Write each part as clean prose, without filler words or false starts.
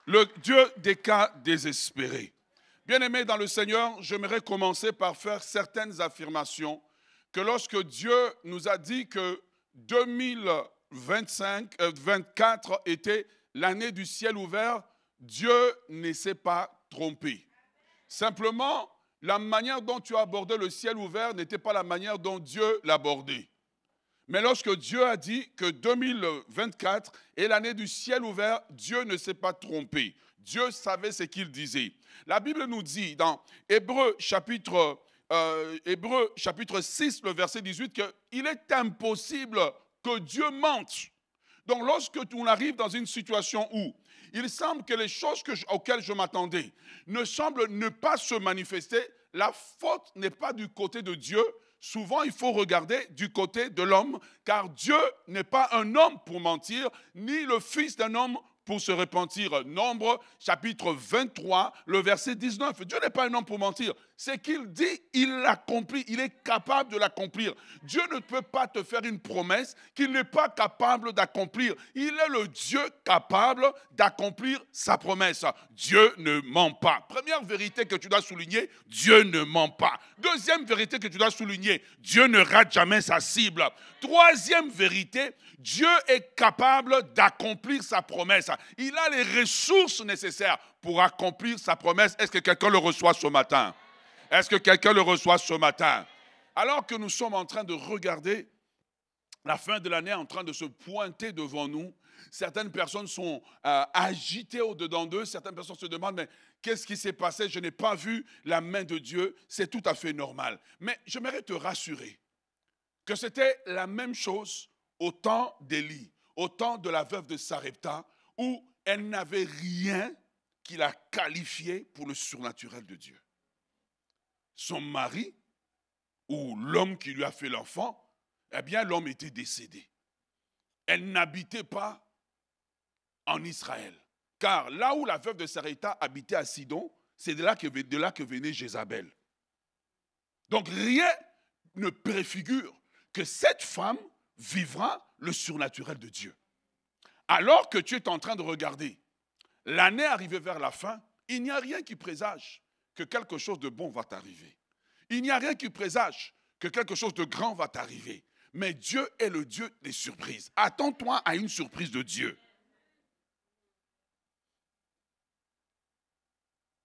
Le Dieu des cas désespérés. Bien-aimés dans le Seigneur, j'aimerais commencer par faire certaines affirmations que lorsque Dieu nous a dit que 2024 était l'année du ciel ouvert, Dieu ne s'est pas trompé. Simplement, la manière dont tu as abordé le ciel ouvert n'était pas la manière dont Dieu l'abordait. Mais lorsque Dieu a dit que 2024 est l'année du ciel ouvert, Dieu ne s'est pas trompé. Dieu savait ce qu'il disait. La Bible nous dit dans Hébreux chapitre 6, le verset 18, qu'il est impossible que Dieu mente. Donc lorsque on arrive dans une situation où il semble que les choses auxquelles je m'attendais ne semblent ne pas se manifester, la faute n'est pas du côté de Dieu. Souvent, il faut regarder du côté de l'homme, car Dieu n'est pas un homme pour mentir, ni le fils d'un homme pour se repentir. Nombre, chapitre 23, le verset 19. Dieu n'est pas un homme pour mentir. Ce qu'il dit, il l'accomplit. Il est capable de l'accomplir. Dieu ne peut pas te faire une promesse qu'il n'est pas capable d'accomplir. Il est le Dieu capable d'accomplir sa promesse. Dieu ne ment pas. Première vérité que tu dois souligner, Dieu ne ment pas. Deuxième vérité que tu dois souligner, Dieu ne rate jamais sa cible. Troisième vérité, Dieu est capable d'accomplir sa promesse. Il a les ressources nécessaires pour accomplir sa promesse. Est-ce que quelqu'un le reçoit ce matin? Est-ce que quelqu'un le reçoit ce matin? Alors que nous sommes en train de regarder la fin de l'année en train de se pointer devant nous, certaines personnes sont agitées au-dedans d'eux, certaines personnes se demandent, mais qu'est-ce qui s'est passé? Je n'ai pas vu la main de Dieu, c'est tout à fait normal. Mais j'aimerais te rassurer que c'était la même chose au temps d'Élie, au temps de la veuve de Sarepta, où elle n'avait rien qui la qualifiait pour le surnaturel de Dieu. Son mari, ou l'homme qui lui a fait l'enfant, eh bien l'homme était décédé. Elle n'habitait pas en Israël. Car là où la veuve de Sarepta habitait à Sidon, c'est de là que venait Jézabel. Donc rien ne préfigure que cette femme vivra le surnaturel de Dieu. Alors que tu es en train de regarder l'année arrivée vers la fin, il n'y a rien qui présage que quelque chose de bon va t'arriver. Il n'y a rien qui présage que quelque chose de grand va t'arriver. Mais Dieu est le Dieu des surprises. Attends-toi à une surprise de Dieu.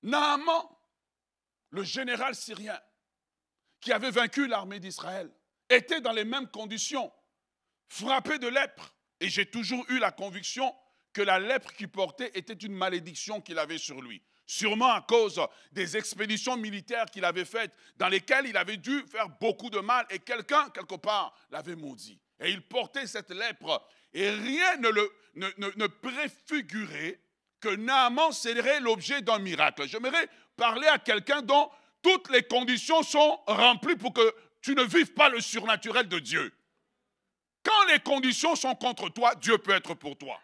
Naaman, le général syrien, qui avait vaincu l'armée d'Israël, était dans les mêmes conditions, frappé de lèpre. Et j'ai toujours eu la conviction que la lèpre qu'il portait était une malédiction qu'il avait sur lui. Sûrement à cause des expéditions militaires qu'il avait faites, dans lesquelles il avait dû faire beaucoup de mal, et quelqu'un, quelque part, l'avait maudit. Et il portait cette lèpre, et rien ne préfigurait que Naaman serait l'objet d'un miracle. J'aimerais parler à quelqu'un dont toutes les conditions sont remplies pour que tu ne vives pas le surnaturel de Dieu. Quand les conditions sont contre toi, Dieu peut être pour toi.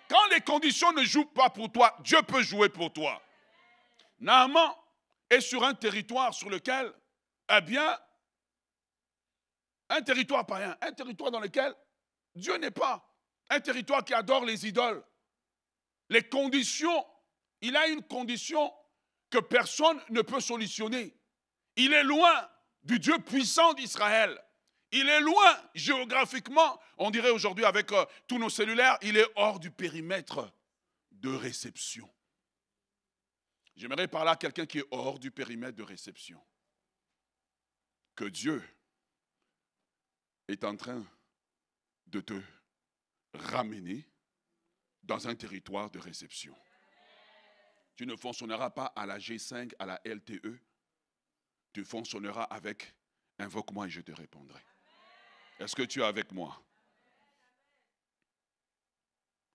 Quand les conditions ne jouent pas pour toi, Dieu peut jouer pour toi. Naaman est sur un territoire sur lequel, eh bien, un territoire païen, un territoire dans lequel Dieu n'est pas, un territoire qui adore les idoles. Les conditions, il a une condition que personne ne peut solutionner. Il est loin du Dieu puissant d'Israël. Il est loin géographiquement, on dirait aujourd'hui avec tous nos cellulaires, il est hors du périmètre de réception. J'aimerais parler à quelqu'un qui est hors du périmètre de réception. Que Dieu est en train de te ramener dans un territoire de réception. Tu ne fonctionneras pas à la G5, à la LTE. Tu fonctionneras avec « invoque-moi et je te répondrai ». Est-ce que tu es avec moi?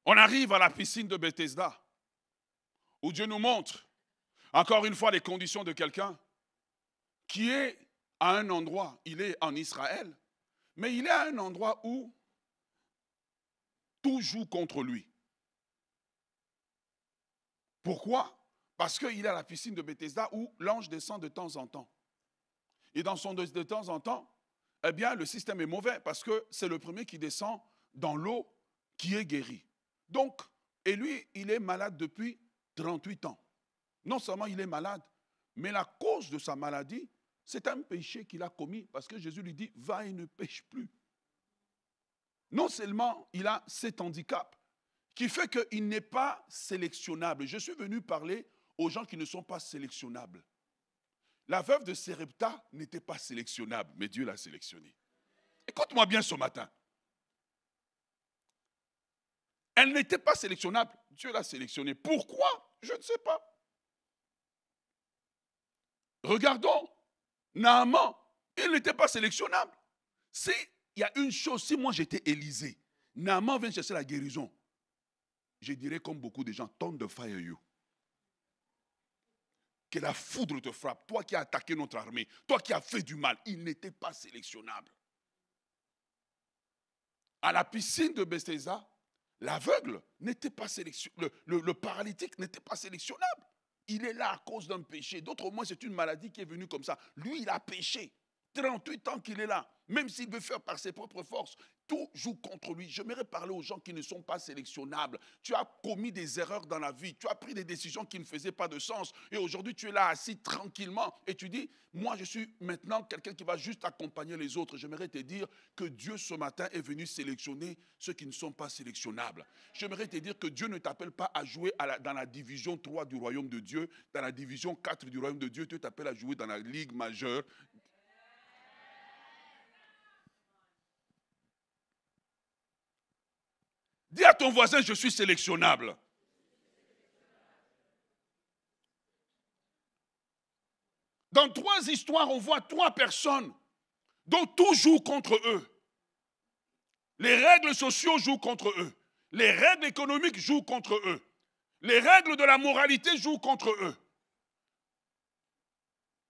On arrive à la piscine de Bethesda, où Dieu nous montre, encore une fois, les conditions de quelqu'un qui est à un endroit, il est en Israël, mais il est à un endroit où tout joue contre lui. Pourquoi? Parce qu'il est à la piscine de Bethesda où l'ange descend de temps en temps. Et dans son de temps en temps, eh bien, le système est mauvais parce que c'est le premier qui descend dans l'eau qui est guéri. Donc, et lui, il est malade depuis 38 ans. Non seulement il est malade, mais la cause de sa maladie, c'est un péché qu'il a commis parce que Jésus lui dit, va et ne pêche plus. Non seulement il a cet handicap qui fait qu'il n'est pas sélectionnable. Je suis venu parler aux gens qui ne sont pas sélectionnables. La veuve de Sarepta n'était pas sélectionnable, mais Dieu l'a sélectionnée. Écoute-moi bien ce matin. Elle n'était pas sélectionnable, Dieu l'a sélectionnée. Pourquoi? Je ne sais pas. Regardons, Naaman, il n'était pas sélectionnable. Il y a une chose, si moi j'étais Élisée, Naaman vient chercher la guérison, je dirais comme beaucoup de gens, turn the fire you. Que la foudre te frappe, toi qui as attaqué notre armée, toi qui as fait du mal, il n'était pas sélectionnable. À la piscine de Bethesda, l'aveugle n'était pas sélectionnable, le paralytique n'était pas sélectionnable. Il est là à cause d'un péché. D'autres, au moins, c'est une maladie qui est venue comme ça. Lui, il a péché. 38 ans qu'il est là. Même s'il veut faire par ses propres forces, tout joue contre lui. J'aimerais parler aux gens qui ne sont pas sélectionnables. Tu as commis des erreurs dans la vie. Tu as pris des décisions qui ne faisaient pas de sens. Et aujourd'hui, tu es là assis tranquillement. Et tu dis, moi, je suis maintenant quelqu'un qui va juste accompagner les autres. J'aimerais te dire que Dieu, ce matin, est venu sélectionner ceux qui ne sont pas sélectionnables. J'aimerais te dire que Dieu ne t'appelle pas à jouer dans la division 3 du royaume de Dieu. Dans la division 4 du royaume de Dieu, Dieu t'appelle à jouer dans la ligue majeure. Dis à ton voisin, je suis sélectionnable. Dans 3 histoires, on voit 3 personnes dont tout joue contre eux. Les règles sociales jouent contre eux. Les règles économiques jouent contre eux. Les règles de la moralité jouent contre eux.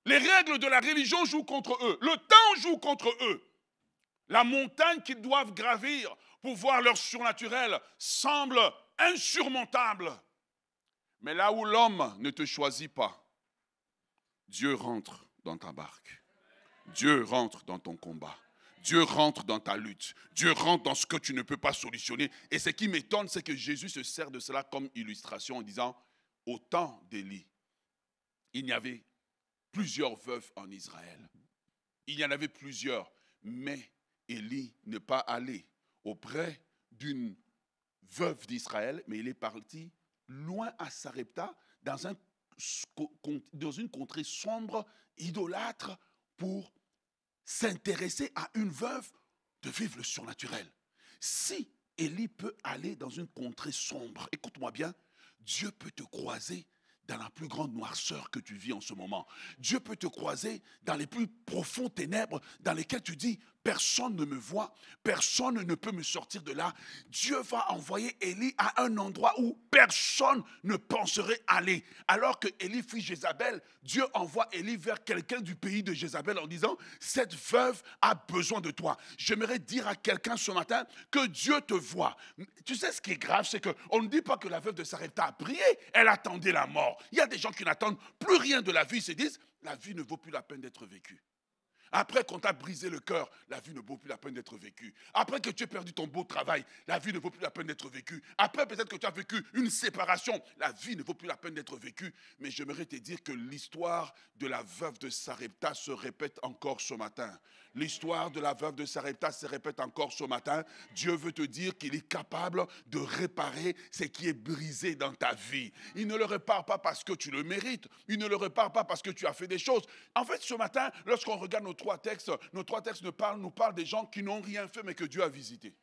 Les règles de la religion jouent contre eux. Le temps joue contre eux. La montagne qu'ils doivent gravir pour voir leur surnaturel semble insurmontable. Mais là où l'homme ne te choisit pas, Dieu rentre dans ta barque. Dieu rentre dans ton combat. Dieu rentre dans ta lutte. Dieu rentre dans ce que tu ne peux pas solutionner. Et ce qui m'étonne, c'est que Jésus se sert de cela comme illustration en disant, au temps d'Élie, il y avait plusieurs veuves en Israël. Il y en avait plusieurs, mais Élie n'est pas allé auprès d'une veuve d'Israël, mais il est parti loin à Sarepta, dans une contrée sombre, idolâtre, pour s'intéresser à une veuve, de vivre le surnaturel. Si Élie peut aller dans une contrée sombre, écoute-moi bien, Dieu peut te croiser dans la plus grande noirceur que tu vis en ce moment. Dieu peut te croiser dans les plus profondes ténèbres dans lesquelles tu dis, personne ne me voit, personne ne peut me sortir de là. Dieu va envoyer Élie à un endroit où personne ne penserait aller. Alors que Élie fuit Jézabel, Dieu envoie Élie vers quelqu'un du pays de Jézabel en disant, cette veuve a besoin de toi. J'aimerais dire à quelqu'un ce matin que Dieu te voit. Tu sais ce qui est grave, c'est qu'on ne dit pas que la veuve de Sarepta a prié, elle attendait la mort. Il y a des gens qui n'attendent plus rien de la vie, ils se disent, la vie ne vaut plus la peine d'être vécue. Après qu'on t'a brisé le cœur, la vie ne vaut plus la peine d'être vécue. Après que tu aies perdu ton beau travail, la vie ne vaut plus la peine d'être vécue. Après peut-être que tu as vécu une séparation, la vie ne vaut plus la peine d'être vécue. Mais j'aimerais te dire que l'histoire de la veuve de Sarepta se répète encore ce matin. L'histoire de la veuve de Sarepta se répète encore ce matin. Dieu veut te dire qu'il est capable de réparer ce qui est brisé dans ta vie. Il ne le répare pas parce que tu le mérites. Il ne le répare pas parce que tu as fait des choses. En fait, ce matin, lorsqu'on regarde nos 3 textes nous parlent des gens qui n'ont rien fait mais que Dieu a visité.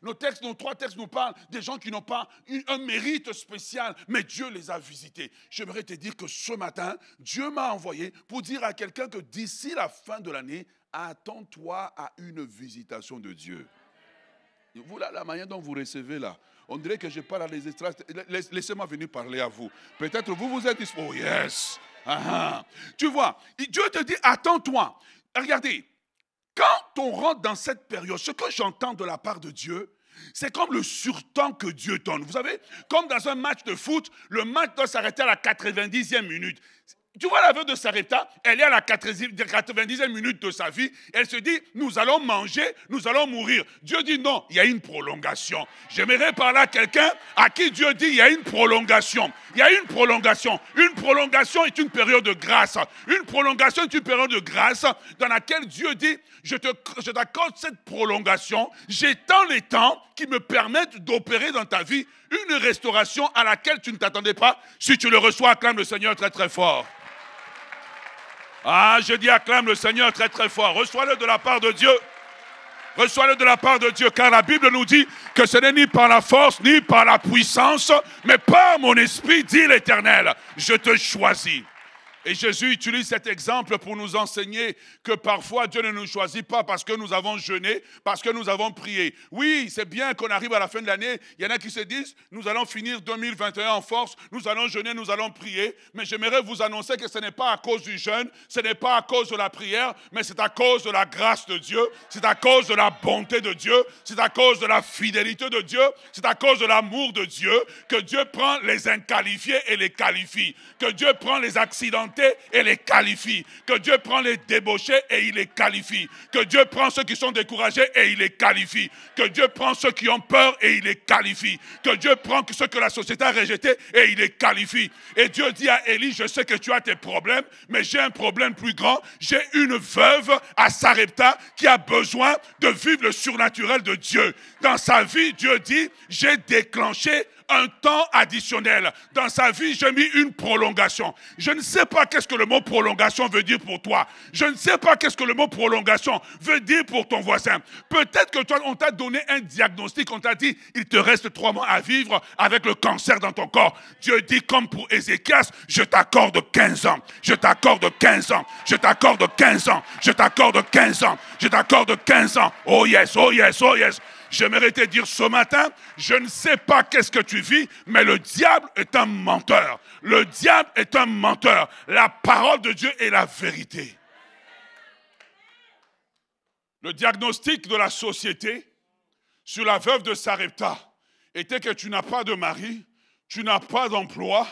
Nos 3 textes nous parlent des gens qui n'ont pas un mérite spécial, mais Dieu les a visités. J'aimerais te dire que ce matin, Dieu m'a envoyé pour dire à quelqu'un que d'ici la fin de l'année, attends-toi à une visitation de Dieu. Vous là, la manière dont vous recevez là, on dirait que je parle à les extraits. Laissez-moi venir parler à vous. Peut-être vous êtes dispo. Oh yes. Tu vois, Dieu te dit, attends-toi. Regardez, quand on rentre dans cette période, ce que j'entends de la part de Dieu, c'est comme le surtemps que Dieu donne. Vous savez, comme dans un match de foot, le match doit s'arrêter à la 90e minute. Tu vois la veuve de Sarepta, elle est à la 90e minute de sa vie. Elle se dit, nous allons manger, nous allons mourir. Dieu dit non, il y a une prolongation. J'aimerais parler à quelqu'un à qui Dieu dit, il y a une prolongation. Il y a une prolongation. Une prolongation est une période de grâce. Une prolongation est une période de grâce dans laquelle Dieu dit, je t'accorde cette prolongation. J'étends les temps qui me permettent d'opérer dans ta vie une restauration à laquelle tu ne t'attendais pas. Si tu le reçois, acclame le Seigneur très très fort. Ah, je dis acclame le Seigneur très très fort. Reçois-le de la part de Dieu. Reçois-le de la part de Dieu, car la Bible nous dit que ce n'est ni par la force, ni par la puissance, mais par mon esprit, dit l'Éternel, je te choisis. Et Jésus utilise cet exemple pour nous enseigner que parfois Dieu ne nous choisit pas parce que nous avons jeûné, parce que nous avons prié. Oui, c'est bien qu'on arrive à la fin de l'année. Il y en a qui se disent, nous allons finir 2021 en force, nous allons jeûner, nous allons prier. Mais j'aimerais vous annoncer que ce n'est pas à cause du jeûne, ce n'est pas à cause de la prière, mais c'est à cause de la grâce de Dieu, c'est à cause de la bonté de Dieu, c'est à cause de la fidélité de Dieu, c'est à cause de l'amour de Dieu que Dieu prend les inqualifiés et les qualifie, que Dieu prend les accidentés et les qualifie, que Dieu prend les débauchés et il les qualifie, que Dieu prend ceux qui sont découragés et il les qualifie, que Dieu prend ceux qui ont peur et il les qualifie, que Dieu prend ceux que la société a rejetés et il les qualifie. Et Dieu dit à Élie, je sais que tu as tes problèmes, mais j'ai un problème plus grand, j'ai une veuve à Sarepta qui a besoin de vivre le surnaturel de Dieu. Dans sa vie, Dieu dit, j'ai déclenché un temps additionnel. Dans sa vie, j'ai mis une prolongation. Je ne sais pas qu'est-ce que le mot prolongation veut dire pour toi. Je ne sais pas qu'est-ce que le mot prolongation veut dire pour ton voisin. Peut-être que toi, on t'a donné un diagnostic, on t'a dit, il te reste 3 mois à vivre avec le cancer dans ton corps. Dieu dit, comme pour Ézéchias, je t'accorde 15 ans. Je t'accorde 15 ans. Je t'accorde 15 ans. Je t'accorde 15 ans. Je t'accorde 15 ans. Oh yes, oh yes, oh yes. J'aimerais te dire ce matin, je ne sais pas qu'est-ce que tu vis, mais le diable est un menteur. Le diable est un menteur. La parole de Dieu est la vérité. Le diagnostic de la société sur la veuve de Sarepta était que tu n'as pas de mari, tu n'as pas d'emploi,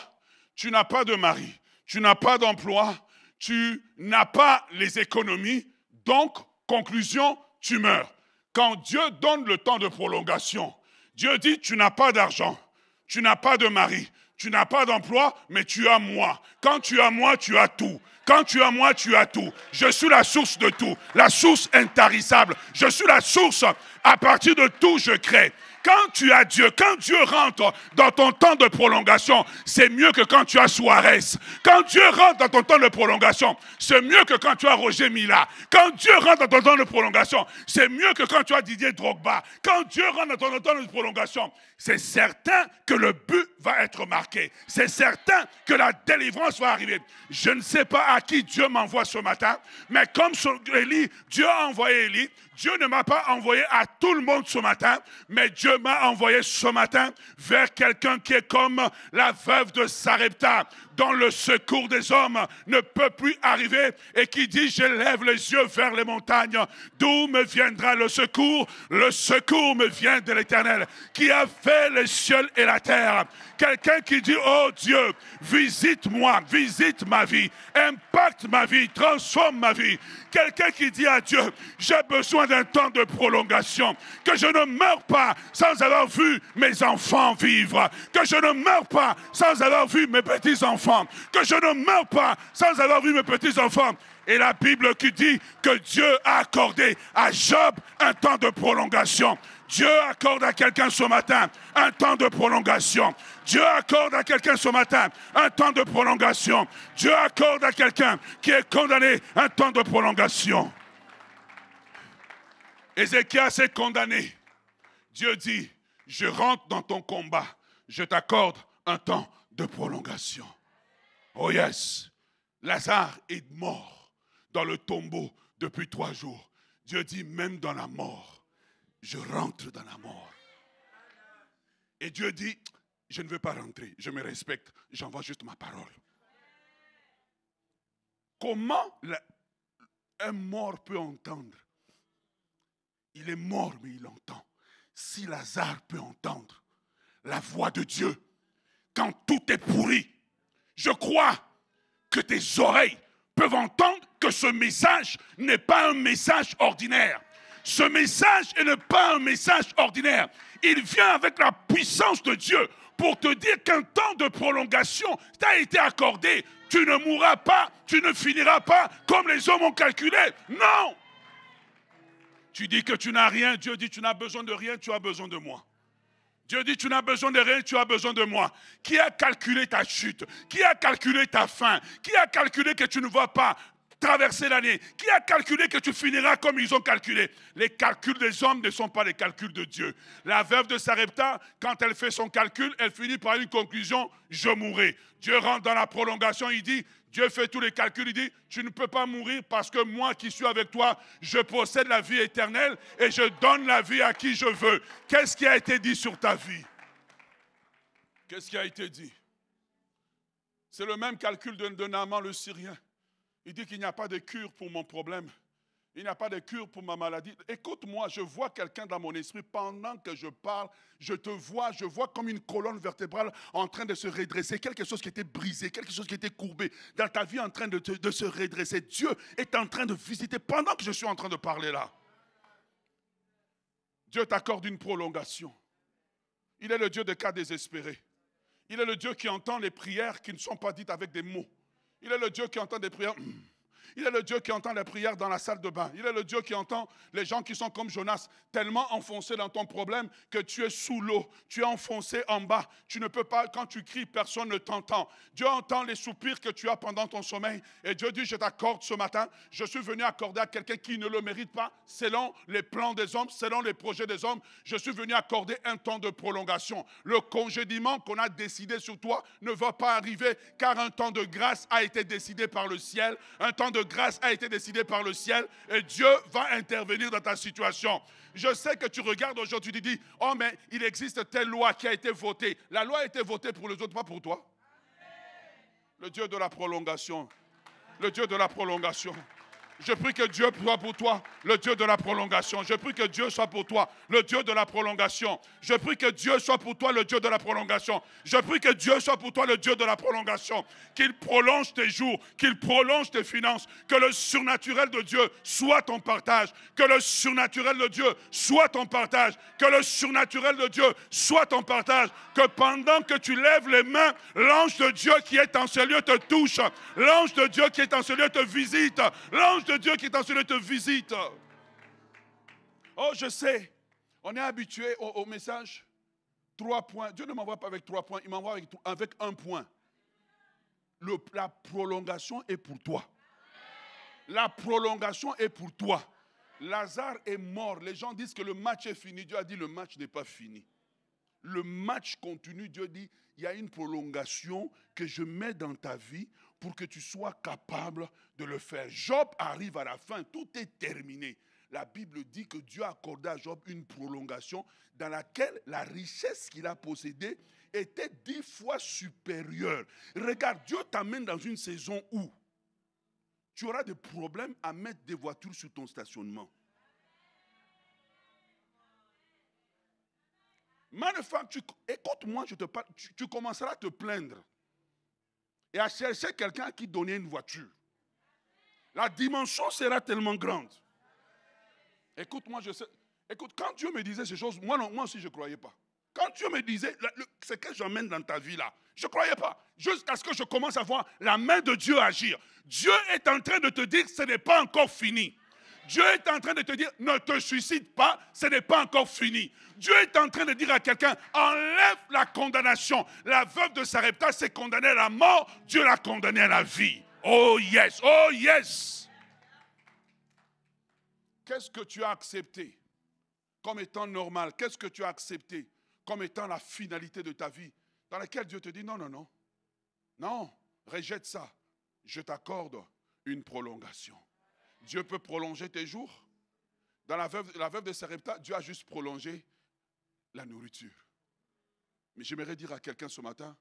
tu n'as pas de mari, tu n'as pas d'emploi, tu n'as pas les économies, donc, conclusion, tu meurs. Quand Dieu donne le temps de prolongation, Dieu dit, tu n'as pas d'argent, tu n'as pas de mari, tu n'as pas d'emploi, mais tu as moi. Quand tu as moi, tu as tout. Quand tu as moi, tu as tout. Je suis la source de tout, la source intarissable. Je suis la source, à partir de tout, je crée. Quand tu as Dieu, quand Dieu rentre dans ton temps de prolongation, c'est mieux que quand tu as Suarez. Quand Dieu rentre dans ton temps de prolongation, c'est mieux que quand tu as Roger Mila. Quand Dieu rentre dans ton temps de prolongation, c'est mieux que quand tu as Didier Drogba. Quand Dieu rentre dans ton temps de prolongation, c'est certain que le but va être marqué. C'est certain que la délivrance va arriver. Je ne sais pas à qui Dieu m'envoie ce matin, mais comme sur Élie, Dieu a envoyé Élie. Dieu ne m'a pas envoyé à tout le monde ce matin, mais Dieu m'a envoyé ce matin vers quelqu'un qui est comme la veuve de Sarepta, dont le secours des hommes ne peut plus arriver et qui dit, je lève les yeux vers les montagnes, d'où me viendra le secours? Le secours me vient de l'Éternel, qui a fait les cieux et la terre. Quelqu'un qui dit, oh Dieu, visite-moi, visite ma vie, impacte ma vie, transforme ma vie. Quelqu'un qui dit à Dieu, j'ai besoin d'un temps de prolongation, que je ne meure pas sans avoir vu mes enfants vivre, que je ne meure pas sans avoir vu mes petits-enfants, que je ne meure pas sans avoir vu mes petits-enfants. Et la Bible qui dit que Dieu a accordé à Job un temps de prolongation. Dieu accorde à quelqu'un ce matin un temps de prolongation. Dieu accorde à quelqu'un ce matin un temps de prolongation. Dieu accorde à quelqu'un qui est condamné un temps de prolongation. Ézéchias est condamné. Dieu dit, je rentre dans ton combat. Je t'accorde un temps de prolongation. Oh yes, Lazare est mort dans le tombeau depuis 3 jours. Dieu dit, même dans la mort, je rentre dans la mort. Et Dieu dit, je ne veux pas rentrer, je me respecte, j'envoie juste ma parole. Comment un mort peut entendre? Il est mort, mais il entend. Si Lazare peut entendre la voix de Dieu, quand tout est pourri, je crois que tes oreilles peuvent entendre que ce message n'est pas un message ordinaire. Ce message n'est pas un message ordinaire. Il vient avec la puissance de Dieu pour te dire qu'un temps de prolongation t'a été accordé. Tu ne mourras pas, tu ne finiras pas comme les hommes ont calculé. Non! Tu dis que tu n'as rien, Dieu dit tu n'as besoin de rien, tu as besoin de moi. Dieu dit, tu n'as besoin de rien, tu as besoin de moi. Qui a calculé ta chute? Qui a calculé ta fin? Qui a calculé que tu ne vas pas traverser l'année? Qui a calculé que tu finiras comme ils ont calculé? Les calculs des hommes ne sont pas les calculs de Dieu. La veuve de Sarepta, quand elle fait son calcul, elle finit par une conclusion, je mourrai. Dieu rentre dans la prolongation, il dit, Dieu fait tous les calculs, il dit, tu ne peux pas mourir parce que moi qui suis avec toi, je possède la vie éternelle et je donne la vie à qui je veux. Qu'est-ce qui a été dit sur ta vie? Qu'est-ce qui a été dit? C'est le même calcul de Naaman le Syrien. Il dit qu'il n'y a pas de cure pour mon problème. Il n'y a pas de cure pour ma maladie. Écoute-moi, je vois quelqu'un dans mon esprit pendant que je parle. Je vois comme une colonne vertébrale en train de se redresser. Quelque chose qui était brisé, quelque chose qui était courbé. Dans ta vie en train de se redresser. Dieu est en train de visiter pendant que je suis en train de parler là. Dieu t'accorde une prolongation. Il est le Dieu des cas désespérés. Il est le Dieu qui entend les prières qui ne sont pas dites avec des mots. Il est le Dieu qui entend des prières. Il est le Dieu qui entend les prières dans la salle de bain. Il est le Dieu qui entend les gens qui sont comme Jonas, tellement enfoncés dans ton problème que tu es sous l'eau, tu es enfoncé en bas. Tu ne peux pas, quand tu cries, personne ne t'entend. Dieu entend les soupirs que tu as pendant ton sommeil. Et Dieu dit, je t'accorde ce matin, je suis venu accorder à quelqu'un qui ne le mérite pas, selon les plans des hommes, selon les projets des hommes, je suis venu accorder un temps de prolongation. Le congédiement qu'on a décidé sur toi ne va pas arriver, car un temps de grâce a été décidé par le ciel, un temps de grâce a été décidé par le ciel et Dieu va intervenir dans ta situation. Je sais que tu regardes aujourd'hui, tu dis, oh mais il existe telle loi qui a été votée. La loi a été votée pour les autres, pas pour toi. Le Dieu de la prolongation. Le Dieu de la prolongation. Je prie que Dieu soit pour toi le Dieu de la prolongation. Je prie que Dieu soit pour toi le Dieu de la prolongation. Je prie que Dieu soit pour toi le Dieu de la prolongation. Je prie que Dieu soit pour toi le Dieu de la prolongation. Qu'il prolonge tes jours, qu'il prolonge tes finances. Que le surnaturel de Dieu soit ton partage. Que le surnaturel de Dieu soit ton partage. Que le surnaturel de Dieu soit ton partage. Que pendant que tu lèves les mains, l'ange de Dieu qui est en ce lieu te touche. L'ange de Dieu qui est en ce lieu te visite. L'ange de Dieu qui est en ce lieu te visite. Oh, je sais, on est habitué au message. 3 points. Dieu ne m'envoie pas avec 3 points, il m'envoie avec 1 point. La prolongation est pour toi. La prolongation est pour toi. Lazare est mort. Les gens disent que le match est fini. Dieu a dit le match n'est pas fini. Le match continue. Dieu dit il y a une prolongation que je mets dans ta vie pour que tu sois capable de le faire. Job arrive à la fin, tout est terminé. La Bible dit que Dieu a accordé à Job une prolongation dans laquelle la richesse qu'il a possédée était 10 fois supérieure. Regarde, Dieu t'amène dans une saison où tu auras des problèmes à mettre des voitures sur ton stationnement. Écoute-moi, je te parle, tu commenceras à te plaindre et à chercher quelqu'un à qui donner une voiture. La dimension sera tellement grande. Écoute-moi, je sais. Écoute, quand Dieu me disait ces choses, moi aussi je ne croyais pas. Quand Dieu me disait, ce que j'emmène dans ta vie là, je ne croyais pas. Jusqu'à ce que je commence à voir la main de Dieu agir. Dieu est en train de te dire, ce n'est pas encore fini. Dieu est en train de te dire, ne te suicide pas, ce n'est pas encore fini. Dieu est en train de dire à quelqu'un, enlève la condamnation. La veuve de Sarepta s'est condamnée à la mort, Dieu l'a condamnée à la vie. Oh yes, oh yes. Qu'est-ce que tu as accepté comme étant normal? Qu'est-ce que tu as accepté comme étant la finalité de ta vie? Dans laquelle Dieu te dit, non, non, non. Non, rejette ça. Je t'accorde une prolongation. Dieu peut prolonger tes jours. Dans la veuve de Sarepta, Dieu a juste prolongé la nourriture. Mais j'aimerais dire à quelqu'un ce matin,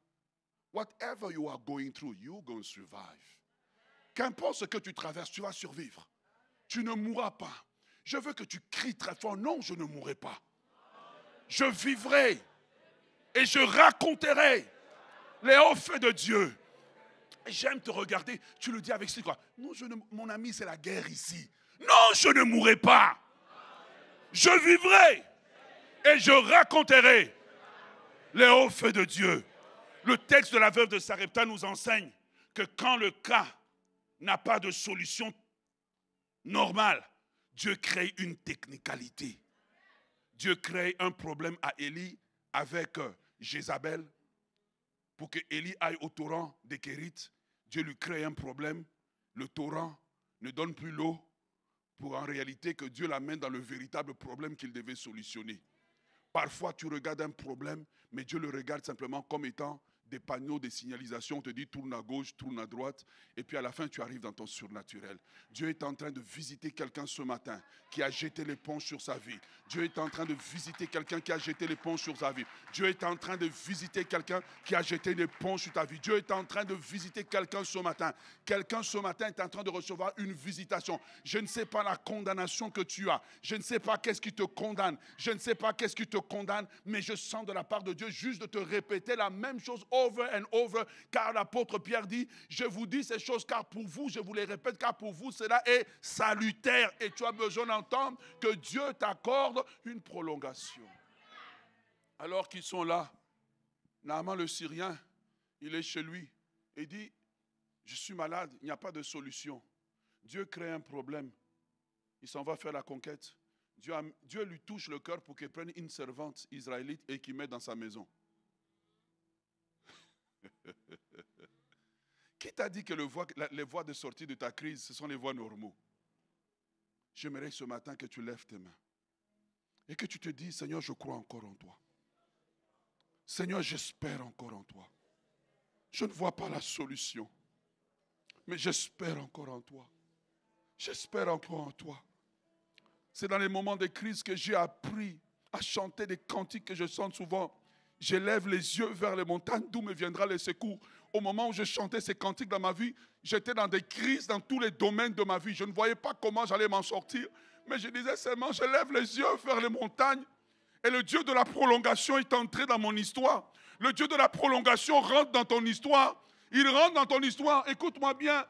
whatever you are going through, you're going to survive. Qu'importe ce que tu traverses, tu vas survivre. Tu ne mourras pas. Je veux que tu cries très fort, non, je ne mourrai pas. Je vivrai et je raconterai les hauts faits de Dieu. j'aime te regarder. Tu le dis avec ce quoi? Non, mon ami, c'est la guerre ici. Non, je ne mourrai pas. Je vivrai et je raconterai les hauts faits de Dieu. Le texte de la veuve de Sarepta nous enseigne que quand le cas n'a pas de solution normale, Dieu crée une technicalité. Dieu crée un problème à Élie avec Jézabel pour que Élie aille au torrent des Kérites. Dieu lui crée un problème. Le torrent ne donne plus l'eau pour en réalité que Dieu l'amène dans le véritable problème qu'il devait solutionner. Parfois, tu regardes un problème, mais Dieu le regarde simplement comme étant des panneaux de signalisation. On te dit tourne à gauche, tourne à droite, et puis à la fin, tu arrives dans ton surnaturel. Dieu est en train de visiter quelqu'un ce matin qui a jeté l'éponge sur sa vie. Dieu est en train de visiter quelqu'un qui a jeté l'éponge sur sa vie. Dieu est en train de visiter quelqu'un qui a jeté l'éponge sur ta vie. Dieu est en train de visiter quelqu'un ce matin. Quelqu'un ce matin est en train de recevoir une visitation. Je ne sais pas la condamnation que tu as. Je ne sais pas qu'est-ce qui te condamne. Je ne sais pas qu'est-ce qui te condamne, mais je sens de la part de Dieu juste de te répéter la même chose over and over, car l'apôtre Pierre dit, je vous dis ces choses car pour vous, je vous les répète, car pour vous cela est salutaire et tu as besoin d'entendre que Dieu t'accorde une prolongation. Alors qu'ils sont là, Naaman le Syrien, il est chez lui et dit, je suis malade, il n'y a pas de solution. Dieu crée un problème, il s'en va faire la conquête. Dieu lui touche le cœur pour qu'il prenne une servante israélite et qu'il mette dans sa maison. Qui t'a dit que les voies de sortie de ta crise, ce sont les voies normaux? J'aimerais ce matin que tu lèves tes mains et que tu te dis, Seigneur, je crois encore en toi. Seigneur, j'espère encore en toi. Je ne vois pas la solution, mais j'espère encore en toi. J'espère encore en toi. C'est dans les moments de crise que j'ai appris à chanter des cantiques que je chante souvent. J'élève les yeux vers les montagnes, d'où me viendra le secours. Au moment où je chantais ces cantiques dans ma vie, j'étais dans des crises dans tous les domaines de ma vie. Je ne voyais pas comment j'allais m'en sortir. Mais je disais seulement, je lève les yeux vers les montagnes. Et le Dieu de la prolongation est entré dans mon histoire. Le Dieu de la prolongation rentre dans ton histoire. Il rentre dans ton histoire. Écoute-moi bien.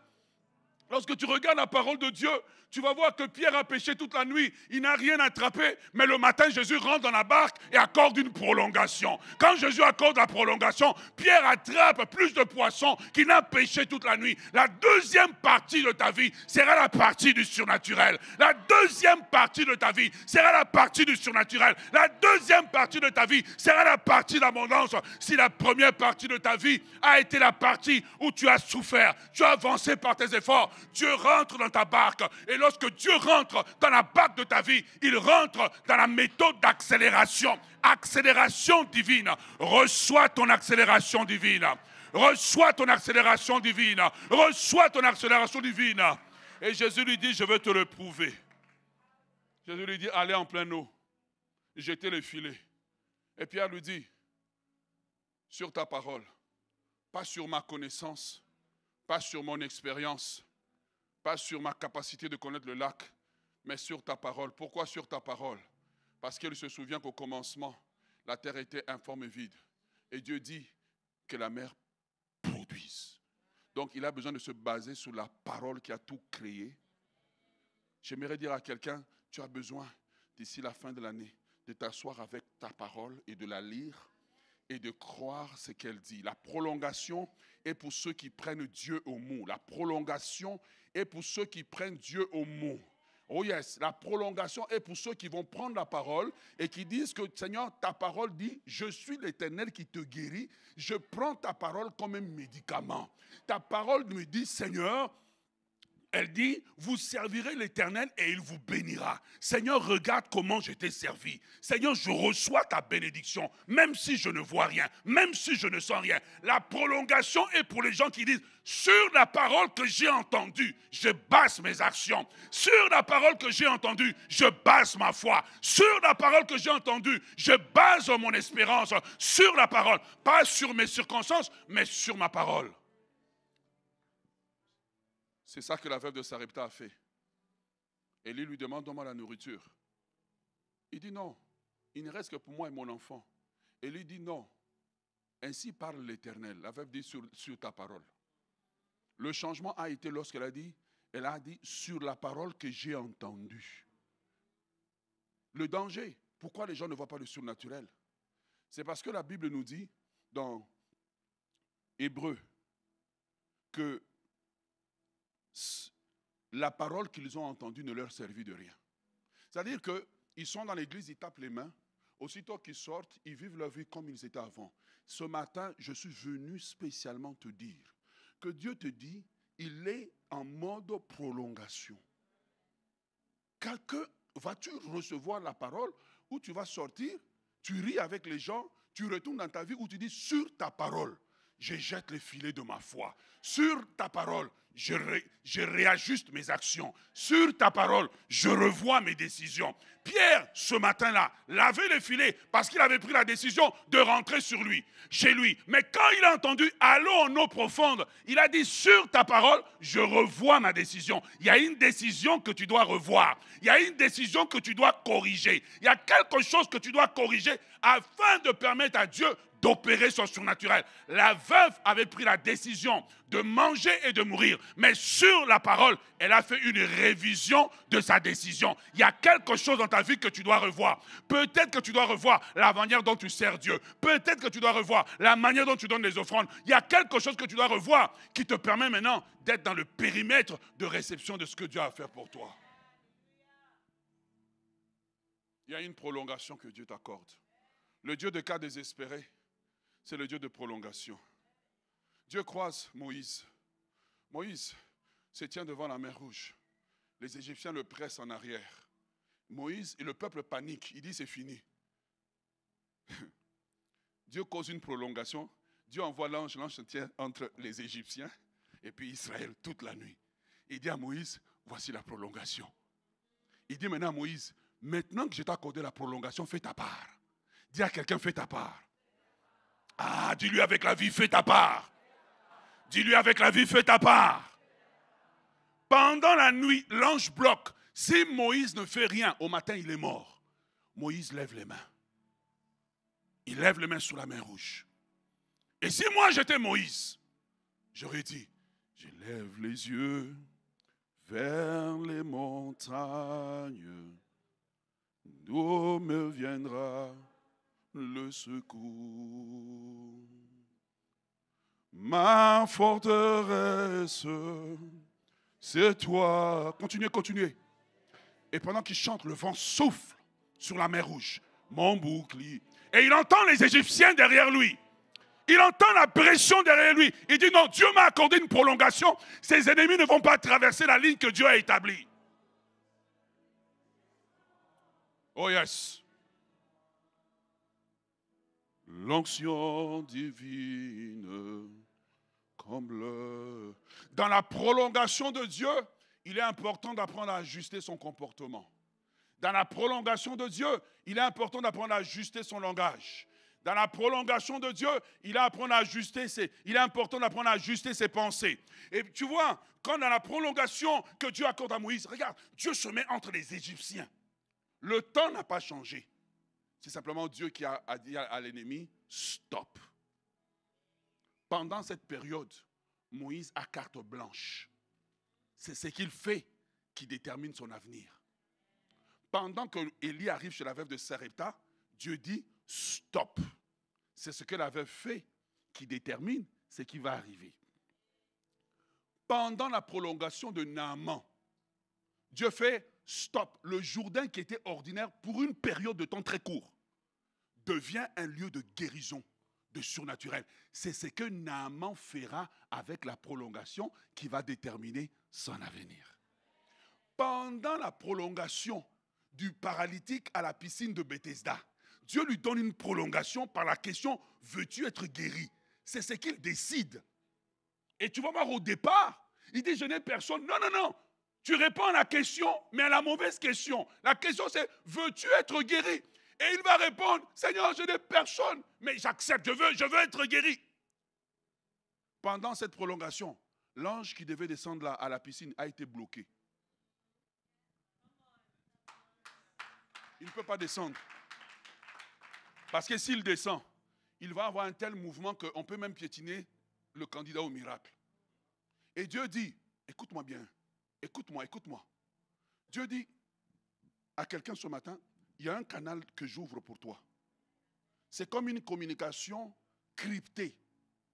Lorsque tu regardes la parole de Dieu, tu vas voir que Pierre a péché toute la nuit. Il n'a rien attrapé. Mais le matin, Jésus rentre dans la barque et accorde une prolongation. Quand Jésus accorde la prolongation, Pierre attrape plus de poissons qu'il n'a pêché toute la nuit. La deuxième partie de ta vie sera la partie du surnaturel. La deuxième partie de ta vie sera la partie du surnaturel. La deuxième partie de ta vie sera la partie d'abondance. Si la première partie de ta vie a été la partie où tu as souffert, tu as avancé par tes efforts, Dieu rentre dans ta barque. Et lorsque Dieu rentre dans la barque de ta vie, il rentre dans la méthode d'accélération. Accélération divine. Reçois ton accélération divine. Reçois ton accélération divine. Reçois ton accélération divine. Et Jésus lui dit, je veux te le prouver. Jésus lui dit, allez en pleine eau. Jetez le filet. Et Pierre lui dit, sur ta parole, pas sur ma connaissance, pas sur mon expérience, pas sur ma capacité de connaître le lac, mais sur ta parole. Pourquoi sur ta parole? Parce qu'il se souvient qu'au commencement, la terre était informe et vide. Et Dieu dit que la mer produise. Donc il a besoin de se baser sur la parole qui a tout créé. J'aimerais dire à quelqu'un, tu as besoin, d'ici la fin de l'année, de t'asseoir avec ta parole et de la lire et de croire ce qu'elle dit. La prolongation est pour ceux qui prennent Dieu au mot. La prolongation est pour ceux qui prennent Dieu au mot. Oh yes, la prolongation est pour ceux qui vont prendre la parole et qui disent que Seigneur, ta parole dit, je suis l'Éternel qui te guérit. Je prends ta parole comme un médicament. Ta parole me dit, Seigneur, elle dit, vous servirez l'Éternel et il vous bénira. Seigneur, regarde comment je t'ai servi. Seigneur, je reçois ta bénédiction, même si je ne vois rien, même si je ne sens rien. La prolongation est pour les gens qui disent, sur la parole que j'ai entendue, je base mes actions. Sur la parole que j'ai entendue, je base ma foi. Sur la parole que j'ai entendue, je base mon espérance. Sur la parole, pas sur mes circonstances, mais sur ma parole. C'est ça que la veuve de Sarepta a fait. Élie lui demande, donne-moi la nourriture. Il dit non, il ne reste que pour moi et mon enfant. Élie dit non, ainsi parle l'Éternel. La veuve dit sur ta parole. Le changement a été lorsqu'elle a dit sur la parole que j'ai entendue. Le danger, pourquoi les gens ne voient pas le surnaturel? C'est parce que la Bible nous dit dans Hébreux que la parole qu'ils ont entendue ne leur servit de rien. C'est-à-dire qu'ils sont dans l'église, ils tapent les mains. Aussitôt qu'ils sortent, ils vivent leur vie comme ils étaient avant. Ce matin, je suis venu spécialement te dire que Dieu te dit, il est en mode prolongation. Vas-tu recevoir la parole où tu vas sortir, tu ris avec les gens, tu retournes dans ta vie où tu dis sur ta parole, je jette les filets de ma foi. Sur ta parole, je réajuste mes actions. Sur ta parole, je revois mes décisions. Pierre, ce matin-là, lavait les filets parce qu'il avait pris la décision de rentrer chez lui. Mais quand il a entendu « Allons en eau profonde », il a dit « Sur ta parole, je revois ma décision ». Il y a une décision que tu dois revoir. Il y a une décision que tu dois corriger. Il y a quelque chose que tu dois corriger afin de permettre à Dieu d'opérer son surnaturel. La veuve avait pris la décision de manger et de mourir. Mais sur la parole, elle a fait une révision de sa décision. Il y a quelque chose dans ta vie que tu dois revoir. Peut-être que tu dois revoir la manière dont tu sers Dieu. Peut-être que tu dois revoir la manière dont tu donnes les offrandes. Il y a quelque chose que tu dois revoir qui te permet maintenant d'être dans le périmètre de réception de ce que Dieu a fait pour toi. Il y a une prolongation que Dieu t'accorde. Le Dieu de cas désespérés, c'est le Dieu de prolongation. Dieu croise Moïse. Moïse se tient devant la mer Rouge. Les Égyptiens le pressent en arrière. Moïse et le peuple panique. Il dit c'est fini. Dieu cause une prolongation. Dieu envoie l'ange. L'ange se tient entre les Égyptiens et puis Israël toute la nuit. Il dit à Moïse, voici la prolongation. Il dit maintenant à Moïse, maintenant que je t'ai accordé la prolongation, fais ta part. Dis à quelqu'un, fais ta part. Ah, dis-lui avec la vie, fais ta part. Dis-lui avec la vie, fais ta part. Pendant la nuit, l'ange bloque. Si Moïse ne fait rien, au matin, il est mort. Moïse lève les mains. Il lève les mains sur la mer Rouge. Et si moi j'étais Moïse, j'aurais dit, je lève les yeux vers les montagnes, d'où me viendra le secours. Ma forteresse, c'est toi. Continuez, continuez. Et pendant qu'il chante, le vent souffle sur la mer Rouge. Mon bouclier. Et il entend les Égyptiens derrière lui. Il entend la pression derrière lui. Il dit non, Dieu m'a accordé une prolongation. Ses ennemis ne vont pas traverser la ligne que Dieu a établie. Oh yes. L'onction divine comble. Dans la prolongation de Dieu, il est important d'apprendre à ajuster son comportement. Dans la prolongation de Dieu, il est important d'apprendre à ajuster son langage. Dans la prolongation de Dieu, il est important d'apprendre à ajuster ses pensées. Et tu vois, quand dans la prolongation que Dieu accorde à Moïse, regarde, Dieu se met entre les Égyptiens. Le temps n'a pas changé. C'est simplement Dieu qui a dit à l'ennemi, stop. Pendant cette période, Moïse a carte blanche. C'est ce qu'il fait qui détermine son avenir. Pendant que Élie arrive chez la veuve de Sarepta, Dieu dit stop. C'est ce que la veuve fait qui détermine ce qui va arriver. Pendant la prolongation de Naaman, Dieu fait stop. Le Jourdain qui était ordinaire pour une période de temps très court devient un lieu de guérison, de surnaturel. C'est ce que Naaman fera avec la prolongation qui va déterminer son avenir. Pendant la prolongation du paralytique à la piscine de Bethesda, Dieu lui donne une prolongation par la question « Veux-tu être guéri ?» C'est ce qu'il décide. Et tu vas voir au départ, il dit « Je n'ai personne. » Non, non, non. Tu réponds à la question, mais à la mauvaise question. La question c'est « Veux-tu être guéri ?» Et il va répondre « Seigneur, je n'ai personne. Mais j'accepte, je veux être guéri. » Pendant cette prolongation, l'ange qui devait descendre à la piscine a été bloqué. Il ne peut pas descendre. Parce que s'il descend, il va avoir un tel mouvement qu'on peut même piétiner le candidat au miracle. Et Dieu dit, écoute-moi bien, écoute-moi. Dieu dit à quelqu'un ce matin, il y a un canal que j'ouvre pour toi. C'est comme une communication cryptée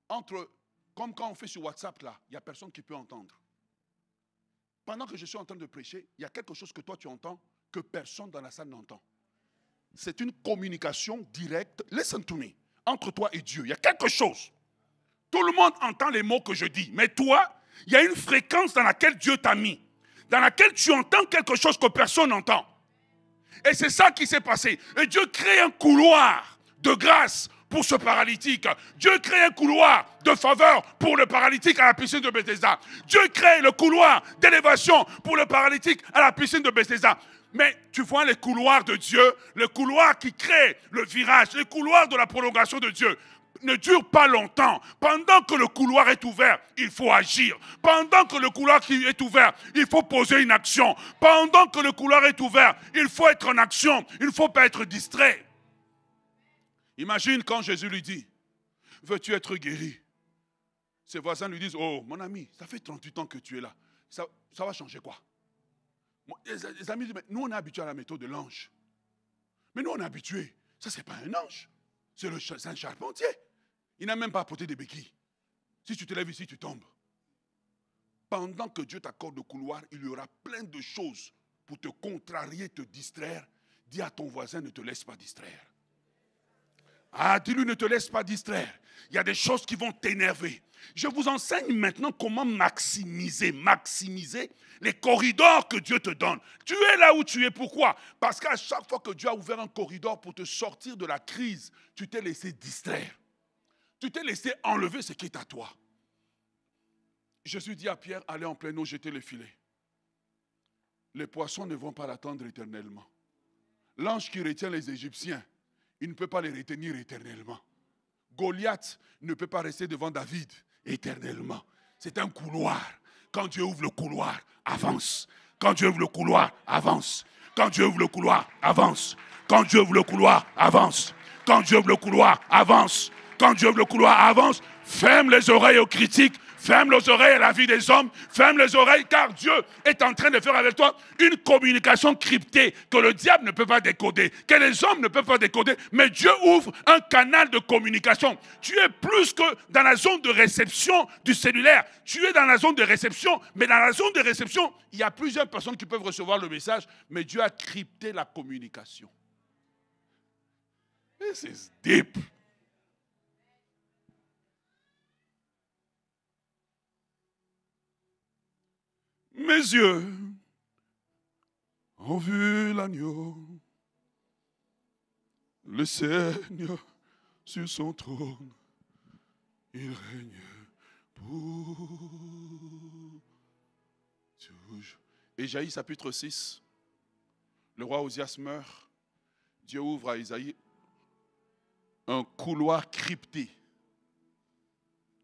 entre, comme quand on fait sur WhatsApp là, il n'y a personne qui peut entendre. Pendant que je suis en train de prêcher, il y a quelque chose que toi tu entends que personne dans la salle n'entend. C'est une communication directe, listen to me, entre toi et Dieu. Il y a quelque chose. Tout le monde entend les mots que je dis, mais toi, il y a une fréquence dans laquelle Dieu t'a mis, dans laquelle tu entends quelque chose que personne n'entend. Et c'est ça qui s'est passé. Et Dieu crée un couloir de grâce pour ce paralytique. Dieu crée un couloir de faveur pour le paralytique à la piscine de Bethesda. Dieu crée le couloir d'élévation pour le paralytique à la piscine de Bethesda. Mais tu vois les couloirs de Dieu, le couloir qui crée le virage, le couloir de la prolongation de Dieu ne dure pas longtemps. Pendant que le couloir est ouvert, il faut agir. Pendant que le couloir est ouvert, il faut poser une action. Pendant que le couloir est ouvert, il faut être en action. Il ne faut pas être distrait. Imagine quand Jésus lui dit, veux-tu être guéri? Ses voisins lui disent, oh mon ami, ça fait 38 ans que tu es là. Ça va changer quoi? Les amis disent, mais nous on est habitués à la méthode de l'ange. Mais nous on est habitués. Ça c'est pas un ange. C'est un charpentier. Il n'a même pas apporté des béquilles. Si tu te lèves ici, tu tombes. Pendant que Dieu t'accorde le couloir, il y aura plein de choses pour te contrarier, te distraire. Dis à ton voisin, ne te laisse pas distraire. Ah, dis-lui, ne te laisse pas distraire. Il y a des choses qui vont t'énerver. Je vous enseigne maintenant comment maximiser les corridors que Dieu te donne. Tu es là où tu es, pourquoi? Parce qu'à chaque fois que Dieu a ouvert un corridor pour te sortir de la crise, tu t'es laissé distraire. Tu t'es laissé enlever ce qui est à toi. Jésus dit à Pierre, allez en pleine eau, jetez le filet. Les poissons ne vont pas l'attendre éternellement. L'ange qui retient les Égyptiens, il ne peut pas les retenir éternellement. Goliath ne peut pas rester devant David éternellement. C'est un couloir. Quand Dieu ouvre le couloir, avance. Quand Dieu ouvre le couloir, avance. Quand Dieu ouvre le couloir, avance. Quand Dieu ouvre le couloir, avance. Quand Dieu ouvre le couloir, avance. Quand Dieu ouvre le couloir, avance. Ferme les oreilles aux critiques. Ferme les oreilles à la vie des hommes. Ferme les oreilles car Dieu est en train de faire avec toi une communication cryptée que le diable ne peut pas décoder, que les hommes ne peuvent pas décoder. Mais Dieu ouvre un canal de communication. Tu es plus que dans la zone de réception du cellulaire. Tu es dans la zone de réception, mais dans la zone de réception, il y a plusieurs personnes qui peuvent recevoir le message, mais Dieu a crypté la communication. This is deep. Mes yeux ont vu l'agneau, le Seigneur sur son trône, il règne pour toujours. Ésaïe chapitre 6, le roi Osias meurt, Dieu ouvre à Ésaïe un couloir crypté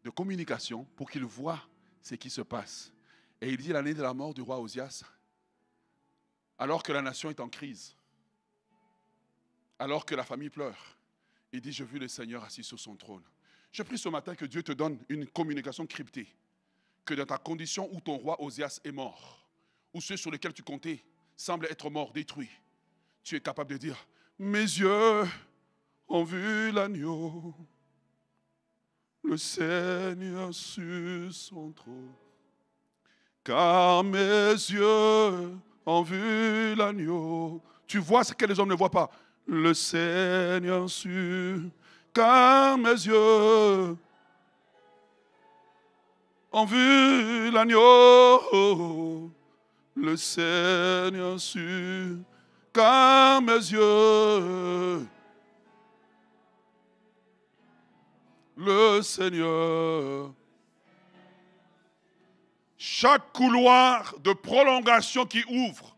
de communication pour qu'il voie ce qui se passe. Et il dit l'année de la mort du roi Osias, alors que la nation est en crise, alors que la famille pleure, il dit, je vis le Seigneur assis sur son trône. Je prie ce matin que Dieu te donne une communication cryptée, que dans ta condition où ton roi Osias est mort, où ceux sur lesquels tu comptais semblent être morts, détruits, tu es capable de dire, mes yeux ont vu l'agneau, le Seigneur sur son trône. Car mes yeux ont vu l'agneau. Tu vois ce que les hommes ne voient pas. Le Seigneur sur. Car mes yeux ont vu l'agneau. Le Seigneur sur. Car mes yeux. Le Seigneur. Chaque couloir de prolongation qui ouvre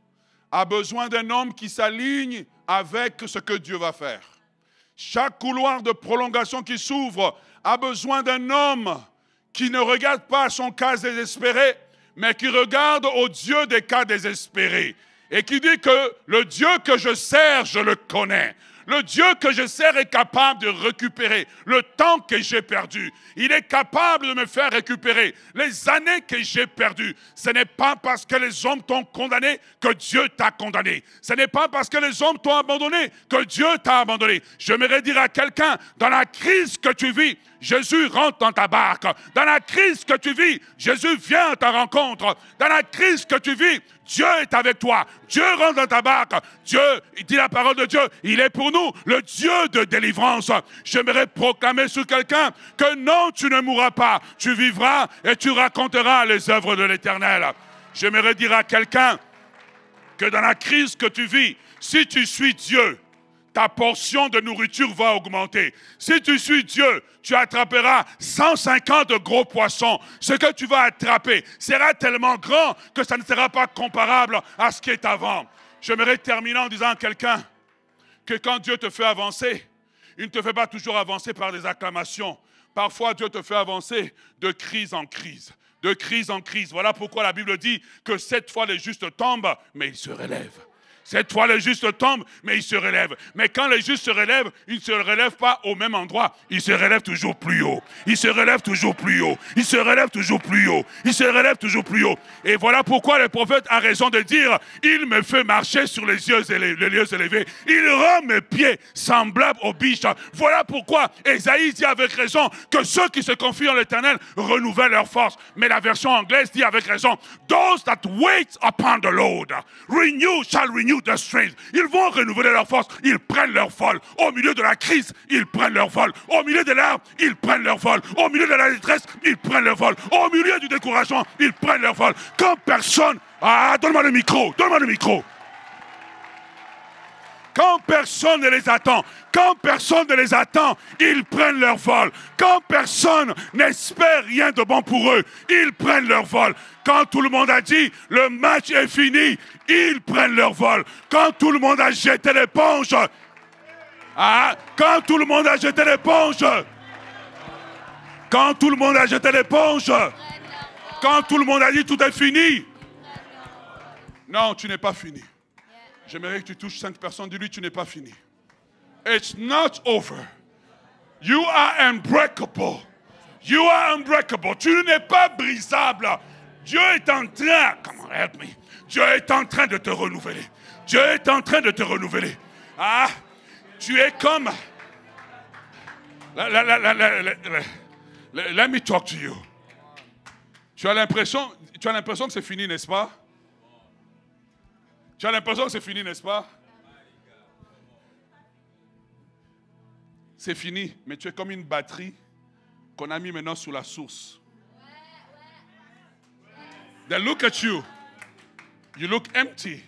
a besoin d'un homme qui s'aligne avec ce que Dieu va faire. Chaque couloir de prolongation qui s'ouvre a besoin d'un homme qui ne regarde pas son cas désespéré, mais qui regarde au Dieu des cas désespérés. Et qui dit que le Dieu que je sers, je le connais. Le Dieu que je sers est capable de récupérer le temps que j'ai perdu. Il est capable de me faire récupérer les années que j'ai perdues. Ce n'est pas parce que les hommes t'ont condamné que Dieu t'a condamné. Ce n'est pas parce que les hommes t'ont abandonné que Dieu t'a abandonné. J'aimerais dire à quelqu'un, dans la crise que tu vis, Jésus rentre dans ta barque. Dans la crise que tu vis, Jésus vient à ta rencontre. Dans la crise que tu vis, Dieu est avec toi. Dieu rentre dans ta barque. Dieu, il dit la parole de Dieu, il est pour nous le Dieu de délivrance. J'aimerais proclamer sur quelqu'un que non, tu ne mourras pas. Tu vivras et tu raconteras les œuvres de l'Éternel. J'aimerais dire à quelqu'un que dans la crise que tu vis, si tu suis Dieu, ta portion de nourriture va augmenter. Si tu suis Dieu, tu attraperas 150 gros poissons. Ce que tu vas attraper sera tellement grand que ça ne sera pas comparable à ce qui est avant. J'aimerais terminer en disant à quelqu'un que quand Dieu te fait avancer, il ne te fait pas toujours avancer par des acclamations. Parfois, Dieu te fait avancer de crise en crise. De crise en crise. Voilà pourquoi la Bible dit que 7 fois les justes tombent, mais ils se relèvent. 7 fois les justes tombent, mais ils se relèvent. Mais quand les justes se relèvent, ils ne se relèvent pas au même endroit. Ils se relèvent toujours plus haut. Ils se relèvent toujours plus haut. Ils se relèvent toujours plus haut. Ils se relèvent toujours plus haut. Et voilà pourquoi le prophète a raison de dire, il me fait marcher sur les lieux élevés. Il rend mes pieds semblables aux biches. Voilà pourquoi Ésaïe dit avec raison que ceux qui se confient en l'Éternel renouvellent leur force. Mais la version anglaise dit avec raison, those that wait upon the Lord, shall renew their strength. Ils vont renouveler leur force, ils prennent leur vol. Au milieu de la crise, ils prennent leur vol. Au milieu des larmes, ils prennent leur vol. Au milieu de la détresse, ils prennent leur vol. Au milieu du découragement, ils prennent leur vol. Quand personne... donne-moi le micro, donne-moi le micro. Quand personne ne les attend, ils prennent leur vol. Quand personne n'espère rien de bon pour eux, ils prennent leur vol. Quand tout le monde a dit, le match est fini, ils prennent leur vol. Quand tout le monde a jeté l'éponge, quand tout le monde a jeté l'éponge, quand tout le monde a jeté l'éponge, quand tout le monde a dit tout est fini. Non, tu n'es pas fini. J'aimerais que tu touches 5 personnes, dis-lui, tu n'es pas fini. It's not over. You are unbreakable. You are unbreakable. Tu n'es pas brisable. Dieu est en train, come on, help me. Dieu est en train de te renouveler. Dieu est en train de te renouveler. Tu es comme... Let me talk to you. Tu as l'impression que c'est fini, n'est-ce pas? Tu as l'impression que c'est fini, n'est-ce pas? C'est fini, mais tu es comme une batterie qu'on a mis maintenant sous la source. They look at you. You look empty,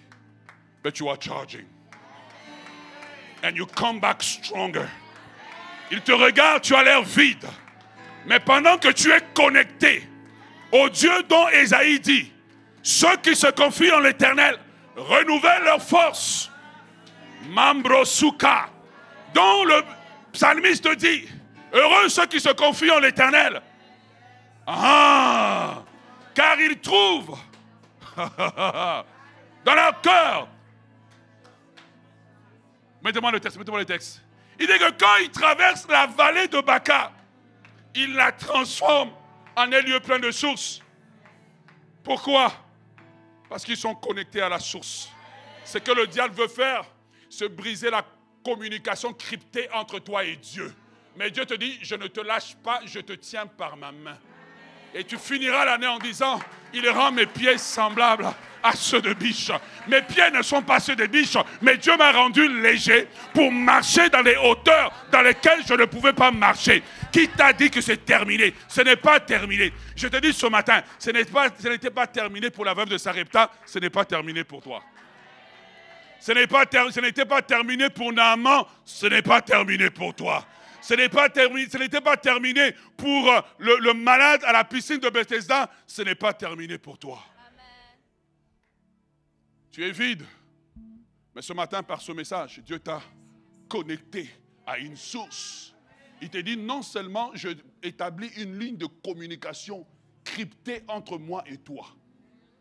but you are charging. And you come back stronger. Ils te regardent, tu as l'air vide. Mais pendant que tu es connecté au Dieu dont Ésaïe dit, ceux qui se confient en l'Éternel renouvellent leur force. Mambrosuka. Dont le psalmiste dit, heureux ceux qui se confient en l'Éternel. Car ils trouvent dans leur cœur. Mettez-moi le texte. Il dit que quand ils traversent la vallée de Baca, ils la transforment en un lieu plein de sources. Pourquoi? Parce qu'ils sont connectés à la source. Ce que le diable veut faire, c'est briser la communication cryptée entre toi et Dieu. Mais Dieu te dit, je ne te lâche pas, je te tiens par ma main. Et tu finiras l'année en disant, il rend mes pieds semblables à ceux de biches. Mes pieds ne sont pas ceux de biches, mais Dieu m'a rendu léger pour marcher dans les hauteurs dans lesquelles je ne pouvais pas marcher. Qui t'a dit que c'est terminé? Ce n'est pas terminé. Je te dis ce matin, ce n'était pas terminé pour la veuve de Sarepta, ce n'est pas terminé pour toi. Ce n'était pas terminé pour Naaman, ce n'est pas terminé pour toi. Ce n'était pas terminé pour le malade à la piscine de Bethesda, ce n'est pas terminé pour toi. Amen. Tu es vide. Mais ce matin, par ce message, Dieu t'a connecté à une source. Il te dit, non seulement je établis une ligne de communication cryptée entre moi et toi,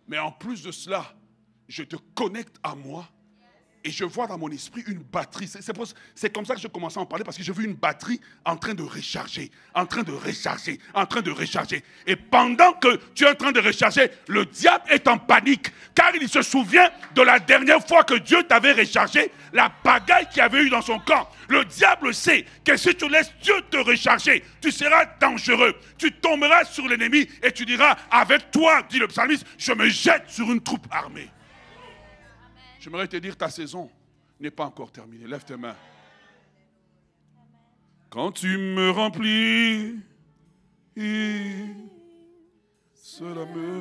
mais en plus de cela, je te connecte à moi Et je vois dans mon esprit une batterie. C'est comme ça que je commençais à en parler, parce que j'ai vu une batterie en train de recharger, en train de recharger, en train de recharger. Et pendant que tu es en train de recharger, le diable est en panique, car il se souvient de la dernière fois que Dieu t'avait rechargé, la pagaille qu'il y avait eu dans son camp. Le diable sait que si tu laisses Dieu te recharger, tu seras dangereux. Tu tomberas sur l'ennemi et tu diras, avec toi, dit le psalmiste, je me jette sur une troupe armée. J'aimerais te dire, ta saison n'est pas encore terminée. Lève tes mains. Quand tu me remplis, cela me